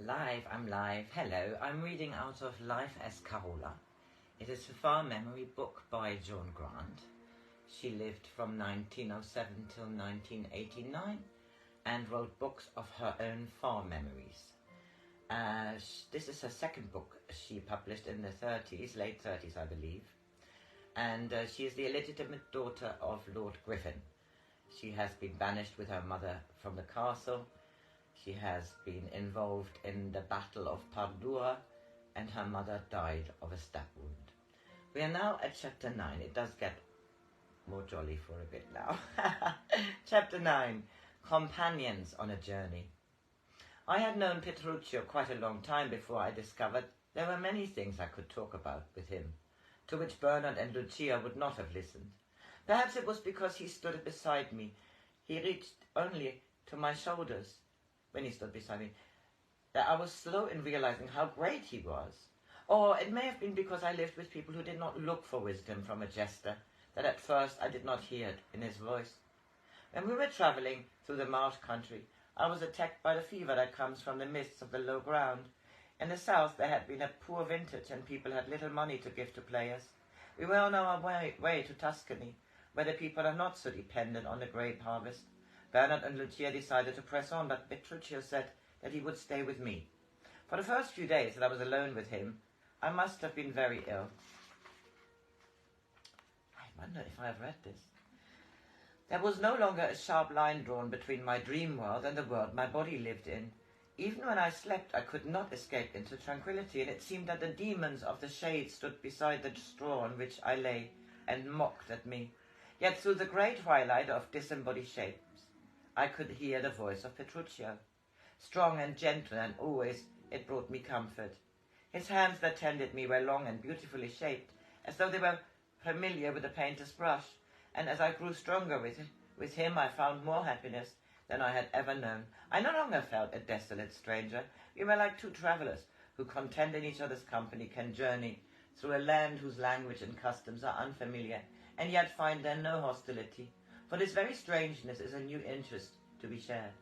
I'm live. Hello, I'm reading out of Life as Carola. It is a far memory book by Joan Grant. She lived from 1907 till 1989 and wrote books of her own far memories. This is her second book she published in the 30s, late 30s I believe. And she is the illegitimate daughter of Lord Griffin. She has been banished with her mother from the castle. She has been involved in the Battle of Padua, and her mother died of a stab wound. We are now at chapter 9. It does get more jolly for a bit now. Chapter 9, Companions on a Journey. I had known Petruccio quite a long time before I discovered there were many things I could talk about with him, to which Bernard and Lucia would not have listened. Perhaps it was because he stood beside me. He reached only to my shoulders when he stood beside me, that I was slow in realizing how great he was. Or it may have been because I lived with people who did not look for wisdom from a jester, that at first I did not hear it in his voice. When we were travelling through the marsh country, I was attacked by the fever that comes from the mists of the low ground. In the south there had been a poor vintage and people had little money to give to players. We were on our way to Tuscany, where the people are not so dependent on the grape harvest. Bernard and Lucia decided to press on, but Petruccio said that he would stay with me. For the first few days that I was alone with him, I must have been very ill. I wonder if I have read this. There was no longer a sharp line drawn between my dream world and the world my body lived in. Even when I slept, I could not escape into tranquility, and it seemed that the demons of the shade stood beside the straw on which I lay and mocked at me. Yet through the grey twilight of disembodied shapes, I could hear the voice of Petruccio. Strong and gentle, and always it brought me comfort. His hands that tended me were long and beautifully shaped, as though they were familiar with a painter's brush, and as I grew stronger with him, I found more happiness than I had ever known. I no longer felt a desolate stranger. We were like two travellers who, content in each other's company, can journey through a land whose language and customs are unfamiliar, and yet find there no hostility. For this very strangeness is a new interest to be shared.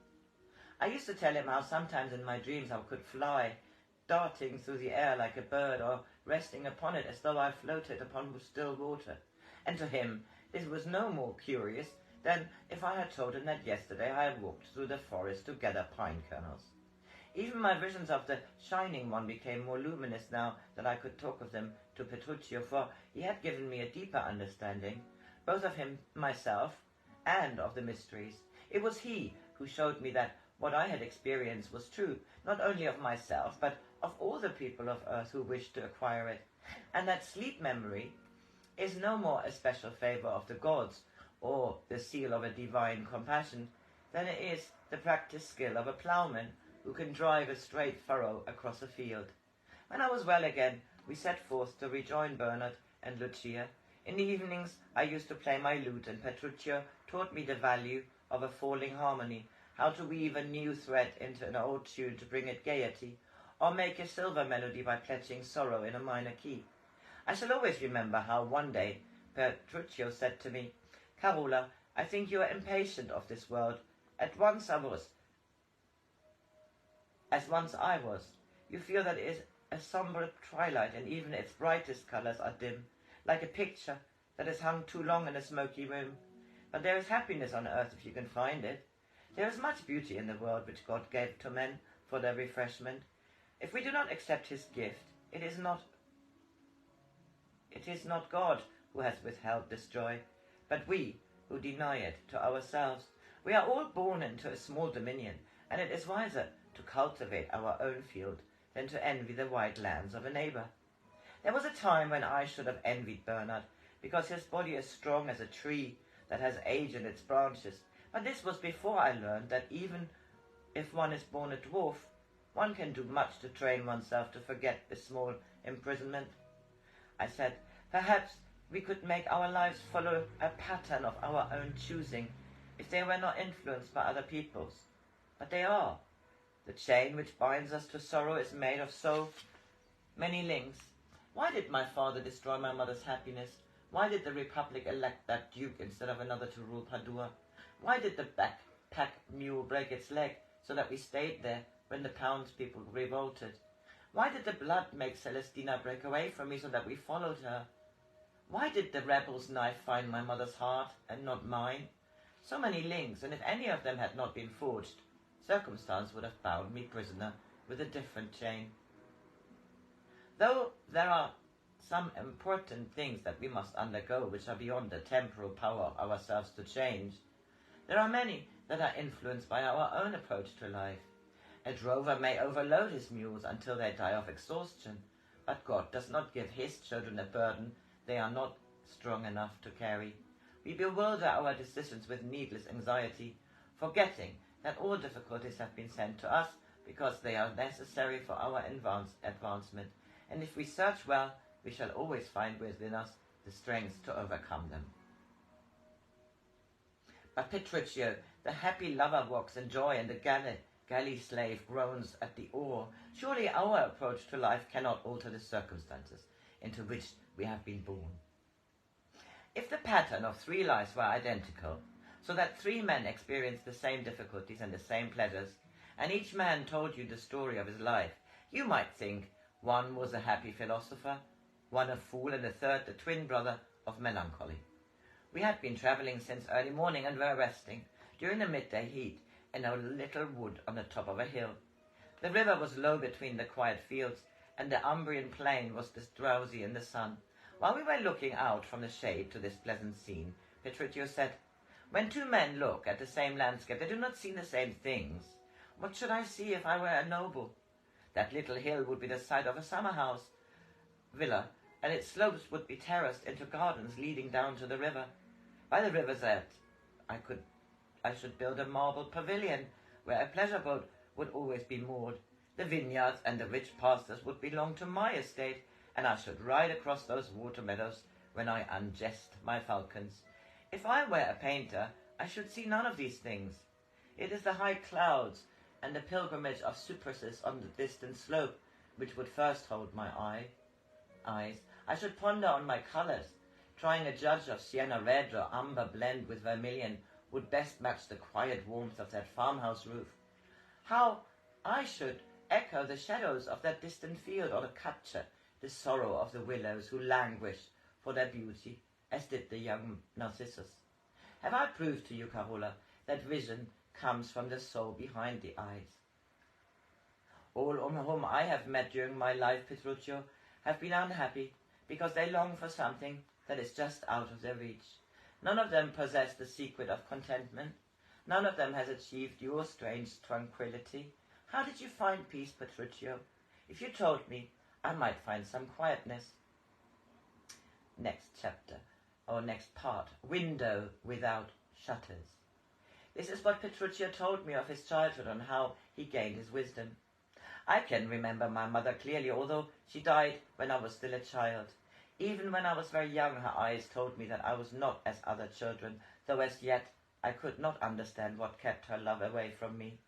I used to tell him how sometimes in my dreams I could fly, darting through the air like a bird, or resting upon it as though I floated upon still water. And to him this was no more curious than if I had told him that yesterday I had walked through the forest to gather pine kernels. Even my visions of the Shining One became more luminous now that I could talk of them to Petruccio, for he had given me a deeper understanding, both of him, myself, and of the mysteries. It was he who showed me that what I had experienced was true, not only of myself, but of all the people of earth who wished to acquire it, and that sleep memory is no more a special favour of the gods, or the seal of a divine compassion, than it is the practised skill of a ploughman who can drive a straight furrow across a field. When I was well again, we set forth to rejoin Bernard and Lucia. In the evenings I used to play my lute, and Petruccio taught me the value of a falling harmony, how to weave a new thread into an old tune to bring it gaiety, or make a silver melody by pledging sorrow in a minor key. I shall always remember how one day Petruccio said to me, "Carola, I think you are impatient of this world. As once I was. You feel that it is a sombre twilight, and even its brightest colours are dim, like a picture that has hung too long in a smoky room. But there is happiness on earth if you can find it. There is much beauty in the world which God gave to men for their refreshment. If we do not accept his gift, it is not God who has withheld this joy, but we who deny it to ourselves. We are all born into a small dominion, and it is wiser to cultivate our own field than to envy the wide lands of a neighbour." There was a time when I should have envied Bernard, because his body is strong as a tree that has age in its branches, but this was before I learned that even if one is born a dwarf, one can do much to train oneself to forget this small imprisonment. I said, perhaps we could make our lives follow a pattern of our own choosing, if they were not influenced by other people's. But they are. The chain which binds us to sorrow is made of so many links. Why did my father destroy my mother's happiness? Why did the Republic elect that duke instead of another to rule Padua? Why did the pack mule break its leg so that we stayed there when the townspeople revolted? Why did the blood make Celestina break away from me so that we followed her? Why did the rebel's knife find my mother's heart and not mine? So many links, and if any of them had not been forged, circumstance would have bound me prisoner with a different chain. Though there are some important things that we must undergo which are beyond the temporal power of ourselves to change, there are many that are influenced by our own approach to life. A drover may overload his mules until they die of exhaustion, but God does not give his children a burden they are not strong enough to carry. We bewilder our decisions with needless anxiety, forgetting that all difficulties have been sent to us because they are necessary for our advancement, and if we search well, we shall always find within us the strength to overcome them. But Petruchio, the happy lover, walks in joy, and the galley slave groans at the oar. Surely our approach to life cannot alter the circumstances into which we have been born. If the pattern of 3 lives were identical, so that 3 men experienced the same difficulties and the same pleasures, and each man told you the story of his life, you might think one was a happy philosopher, one a fool, and the third the twin brother of melancholy. We had been travelling since early morning and were resting during the midday heat in a little wood on the top of a hill. The river was low between the quiet fields, and the Umbrian plain was drowsy in the sun. While we were looking out from the shade to this pleasant scene, Petruchio said, "When 2 men look at the same landscape, they do not see the same things. What should I see if I were a noble? That little hill would be the site of a summer house villa, and its slopes would be terraced into gardens leading down to the river. By the river's edge, I should build a marble pavilion where a pleasure boat would always be moored. The vineyards and the rich pastures would belong to my estate, and I should ride across those water meadows when I ungest my falcons. If I were a painter, I should see none of these things. It is the high clouds and the pilgrimage of cypresses on the distant slope which would first hold my eyes. I should ponder on my colours, trying to judge of sienna red or umber blend with vermilion would best match the quiet warmth of that farmhouse roof. How I should echo the shadows of that distant field, or to capture the sorrow of the willows who languish for their beauty, as did the young Narcissus. Have I proved to you, Carola, that vision comes from the soul behind the eyes? All whom I have met during my life, Petruchio, have been unhappy because they long for something that is just out of their reach. None of them possess the secret of contentment. None of them has achieved your strange tranquility. How did you find peace, Petruchio? If you told me, I might find some quietness. Next chapter, or next part, window without shutters. This is what Petruchio told me of his childhood and how he gained his wisdom. I can remember my mother clearly, although she died when I was still a child. Even when I was very young, her eyes told me that I was not as other children, though as yet I could not understand what kept her love away from me.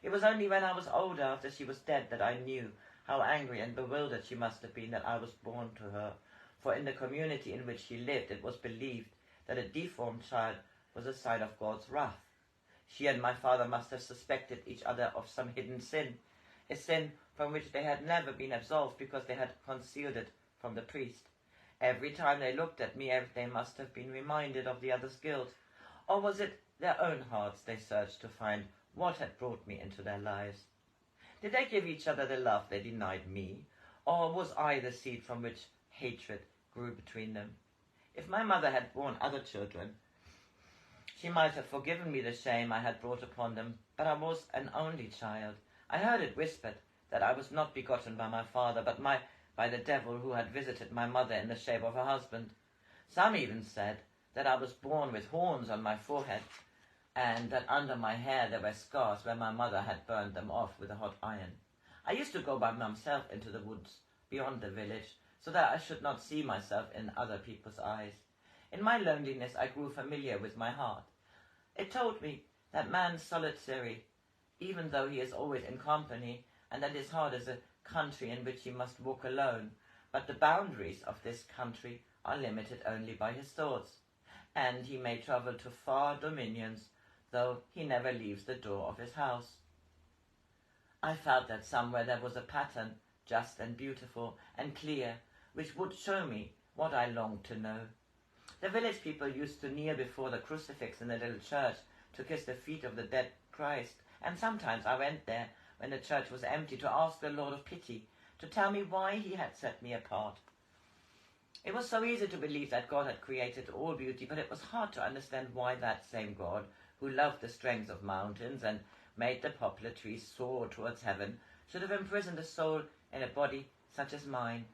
It was only when I was older, after she was dead, that I knew how angry and bewildered she must have been that I was born to her, for in the community in which she lived it was believed that a deformed child was a sign of God's wrath. She and my father must have suspected each other of some hidden sin, a sin from which they had never been absolved because they had concealed it from the priest. Every time they looked at me, they must have been reminded of the other's guilt. Or was it their own hearts they searched to find what had brought me into their lives? Did they give each other the love they denied me? Or was I the seed from which hatred grew between them? If my mother had borne other children, she might have forgiven me the shame I had brought upon them, but I was an only child. I heard it whispered that I was not begotten by my father, but by the devil who had visited my mother in the shape of a husband. Some even said that I was born with horns on my forehead, and that under my hair there were scars where my mother had burned them off with a hot iron. I used to go by myself into the woods beyond the village, so that I should not see myself in other people's eyes. In my loneliness I grew familiar with my heart. It told me that man's solitary, even though he is always in company, and that his heart is a country in which he must walk alone, but the boundaries of this country are limited only by his thoughts, and he may travel to far dominions, though he never leaves the door of his house. I felt that somewhere there was a pattern, just and beautiful and clear, which would show me what I longed to know. The village people used to kneel before the crucifix in the little church to kiss the feet of the dead Christ, and sometimes I went there when the church was empty to ask the Lord of pity to tell me why he had set me apart. It was so easy to believe that God had created all beauty, but it was hard to understand why that same God, who loved the strength of mountains and made the poplar trees soar towards heaven, should have imprisoned a soul in a body such as mine.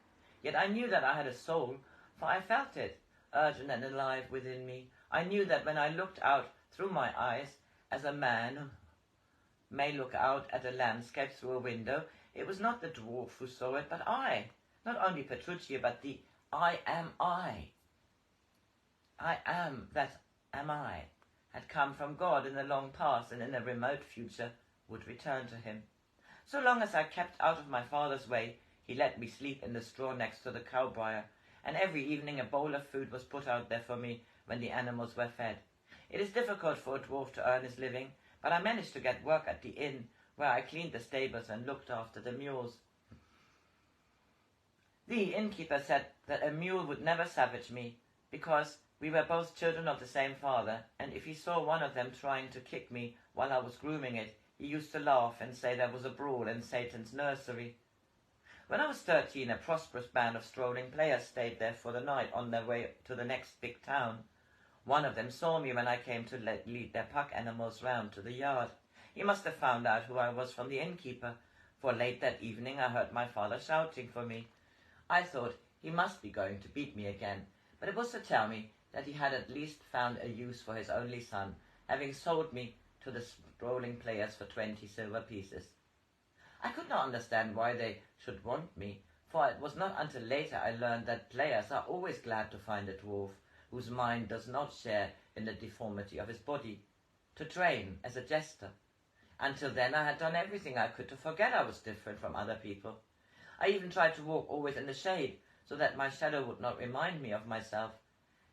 Yet I knew that I had a soul, for I felt it, urgent and alive within me. I knew that when I looked out through my eyes, as a man may look out at a landscape through a window, it was not the dwarf who saw it, but I. Not only Petruchia, but the I am I. I am that am I, had come from God in the long past and in the remote future would return to him. So long as I kept out of my father's way, he let me sleep in the straw next to the cowbriar, and every evening a bowl of food was put out there for me when the animals were fed. It is difficult for a dwarf to earn his living, but I managed to get work at the inn, where I cleaned the stables and looked after the mules. The innkeeper said that a mule would never savage me, because we were both children of the same father, and if he saw one of them trying to kick me while I was grooming it, he used to laugh and say there was a brawl in Satan's nursery. When I was 13, a prosperous band of strolling players stayed there for the night on their way to the next big town. One of them saw me when I came to lead their pack animals round to the yard. He must have found out who I was from the innkeeper, for late that evening I heard my father shouting for me. I thought he must be going to beat me again, but it was to tell me that he had at least found a use for his only son, having sold me to the strolling players for 20 silver pieces. I could not understand why they should want me, for it was not until later I learned that players are always glad to find a dwarf whose mind does not share in the deformity of his body, to train as a jester. Until then I had done everything I could to forget I was different from other people. I even tried to walk always in the shade, so that my shadow would not remind me of myself.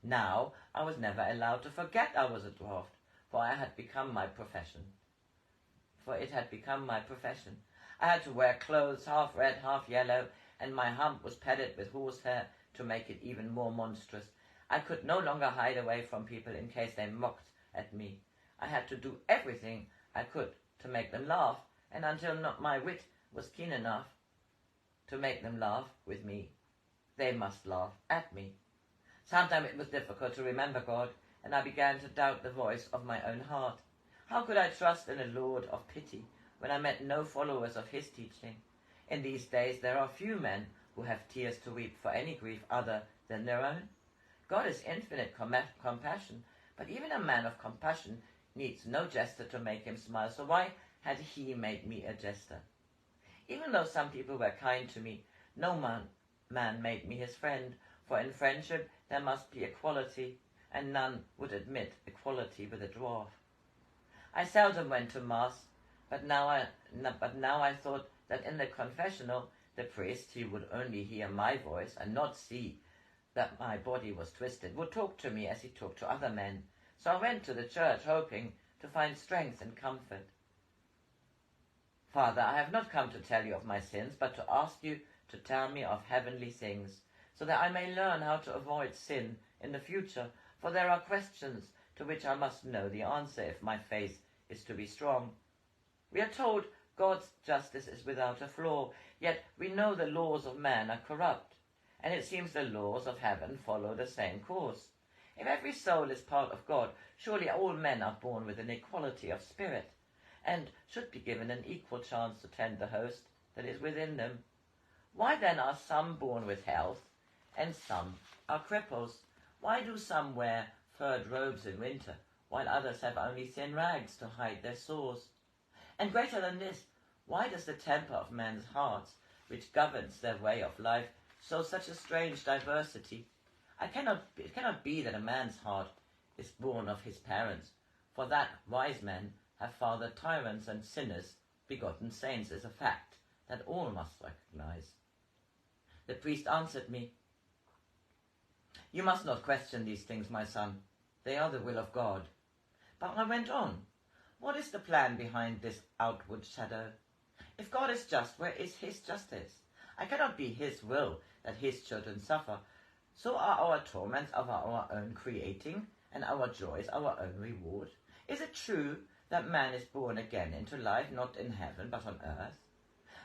Now I was never allowed to forget I was a dwarf, for it had become my profession. I had to wear clothes half red, half yellow, and my hump was padded with horsehair to make it even more monstrous. I could no longer hide away from people in case they mocked at me. I had to do everything I could to make them laugh, and until my wit was keen enough to make them laugh with me, they must laugh at me. Sometimes it was difficult to remember God, and I began to doubt the voice of my own heart. How could I trust in a Lord of pity when I met no followers of his teaching? In these days there are few men who have tears to weep for any grief other than their own. God is infinite compassion, but even a man of compassion needs no jester to make him smile, so why had he made me a jester? Even though some people were kind to me, no man made me his friend, for in friendship there must be equality, and none would admit equality with a dwarf. I seldom went to Mass, but now I thought that in the confessional the priest, he would only hear my voice and not see that my body was twisted, would talk to me as he talked to other men. So I went to the church hoping to find strength and comfort. Father, I have not come to tell you of my sins, but to ask you to tell me of heavenly things, so that I may learn how to avoid sin in the future, for there are questions to which I must know the answer if my faith is to be strong. We are told God's justice is without a flaw, yet we know the laws of man are corrupt, and it seems the laws of heaven follow the same course. If every soul is part of God, surely all men are born with an equality of spirit, and should be given an equal chance to tend the host that is within them. Why then are some born with health, and some are cripples? Why do some wear furred robes in winter, while others have only thin rags to hide their sores? And greater than this, why does the temper of men's hearts, which governs their way of life, show such a strange diversity? It cannot be that a man's heart is born of his parents, for that wise men have fathered tyrants and sinners begotten saints is a fact that all must recognize. The priest answered me, "You must not question these things, my son. They are the will of God." But I went on. What is the plan behind this outward shadow? If God is just, where is his justice? I cannot be his will that his children suffer. So are our torments of our own creating, and our joys our own reward. Is it true that man is born again into life, not in heaven, but on earth?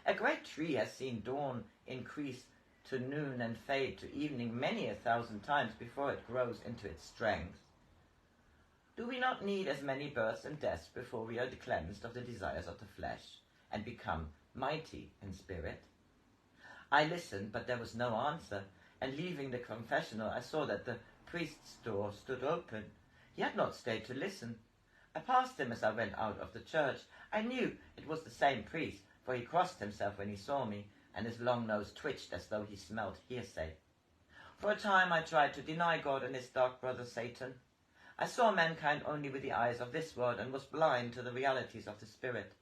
A great tree has seen dawn increase to noon and fade to evening many 1,000 times before it grows into its strength. Do we not need as many births and deaths before we are cleansed of the desires of the flesh and become mighty in spirit? I listened, but there was no answer, and leaving the confessional, I saw that the priest's door stood open. He had not stayed to listen. I passed him as I went out of the church. I knew it was the same priest, for he crossed himself when he saw me, and his long nose twitched as though he smelled hearsay. For a time I tried to deny God and his dark brother Satan. I saw mankind only with the eyes of this world and was blind to the realities of the spirit.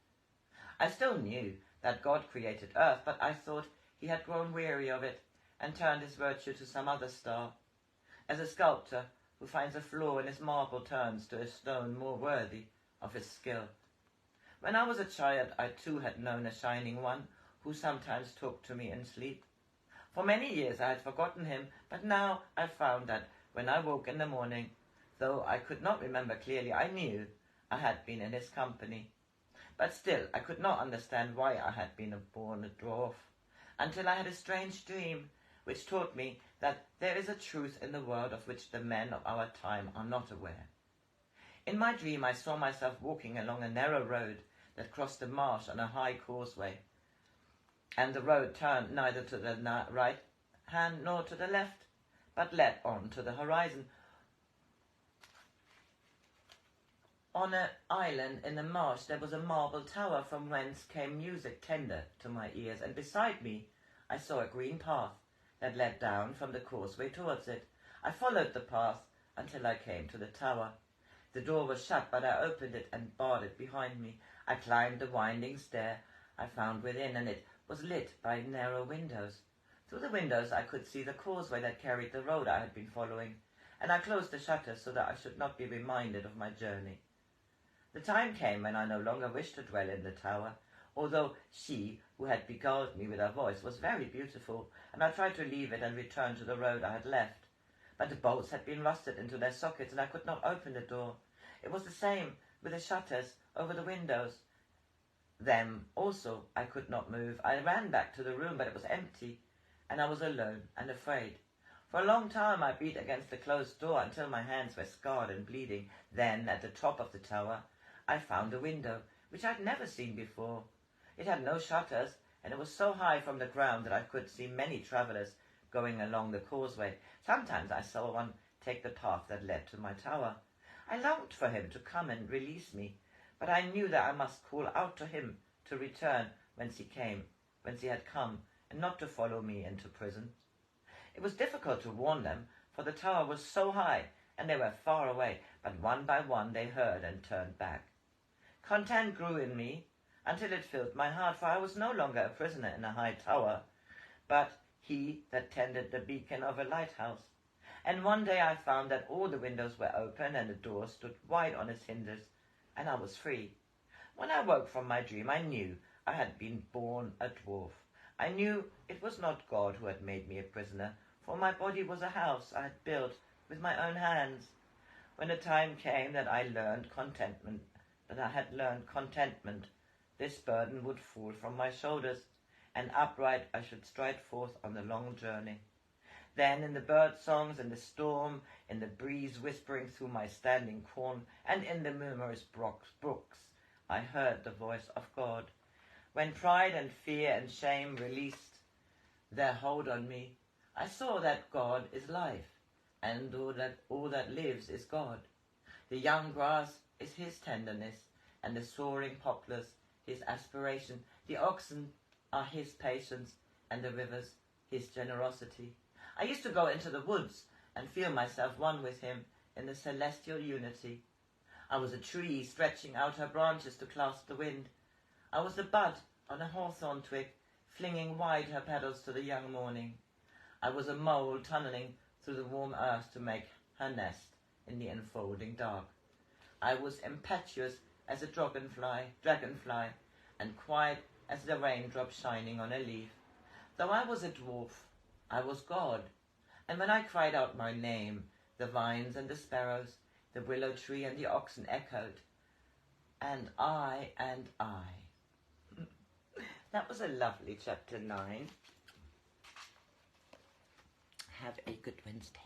I still knew that God created earth, but I thought he had grown weary of it and turned his virtue to some other star, as a sculptor who finds a flaw in his marble turns to a stone more worthy of his skill. When I was a child, I too had known a shining one who sometimes talked to me in sleep. For many years I had forgotten him, but now I found that when I woke in the morning, though I could not remember clearly, I knew I had been in his company. But still, I could not understand why I had been born a dwarf, until I had a strange dream, which taught me that there is a truth in the world of which the men of our time are not aware. In my dream I saw myself walking along a narrow road that crossed a marsh on a high causeway, and the road turned neither to the right hand nor to the left, but led on to the horizon. On an island in the marsh there was a marble tower from whence came music tender to my ears, and beside me I saw a green path that led down from the causeway towards it. I followed the path until I came to the tower. The door was shut, but I opened it and barred it behind me. I climbed the winding stair I found within, and it was lit by narrow windows. Through the windows I could see the causeway that carried the road I had been following, and I closed the shutters so that I should not be reminded of my journey. The time came when I no longer wished to dwell in the tower, although she who had beguiled me with her voice was very beautiful, and I tried to leave it and return to the road I had left. But the bolts had been rusted into their sockets, and I could not open the door. It was the same with the shutters over the windows. Them also I could not move. I ran back to the room, but it was empty, and I was alone and afraid. For a long time I beat against the closed door until my hands were scarred and bleeding. Then, at the top of the tower, I found a window, which I had never seen before. It had no shutters, and it was so high from the ground that I could see many travellers going along the causeway. Sometimes I saw one take the path that led to my tower. I longed for him to come and release me, but I knew that I must call out to him to return whence he had come, and not to follow me into prison. It was difficult to warn them, for the tower was so high, and they were far away, but one by one they heard and turned back. Content grew in me until it filled my heart, for I was no longer a prisoner in a high tower, but he that tended the beacon of a lighthouse. And one day I found that all the windows were open and the door stood wide on its hinges, and I was free. When I woke from my dream, I knew I had been born a dwarf. I knew it was not God who had made me a prisoner, for my body was a house I had built with my own hands. When the time came that I had learned contentment, this burden would fall from my shoulders, and upright I should stride forth on the long journey. Then in the bird songs, in the storm, in the breeze whispering through my standing corn, and in the murmurous brooks, I heard the voice of God. When pride and fear and shame released their hold on me, I saw that God is life, and all that lives is God. The young grass is his tenderness, and the soaring poplars his aspiration. The oxen are his patience, and the rivers his generosity. I used to go into the woods and feel myself one with him in the celestial unity. I was a tree stretching out her branches to clasp the wind. I was the bud on a hawthorn twig, flinging wide her petals to the young morning. I was a mole tunneling through the warm earth to make her nest in the enfolding dark. I was impetuous as a dragonfly, and quiet as the raindrop shining on a leaf. Though I was a dwarf, I was God, and when I cried out my name, the vines and the sparrows, the willow tree and the oxen echoed, and I, and I. That was a lovely chapter 9. Have a good Wednesday.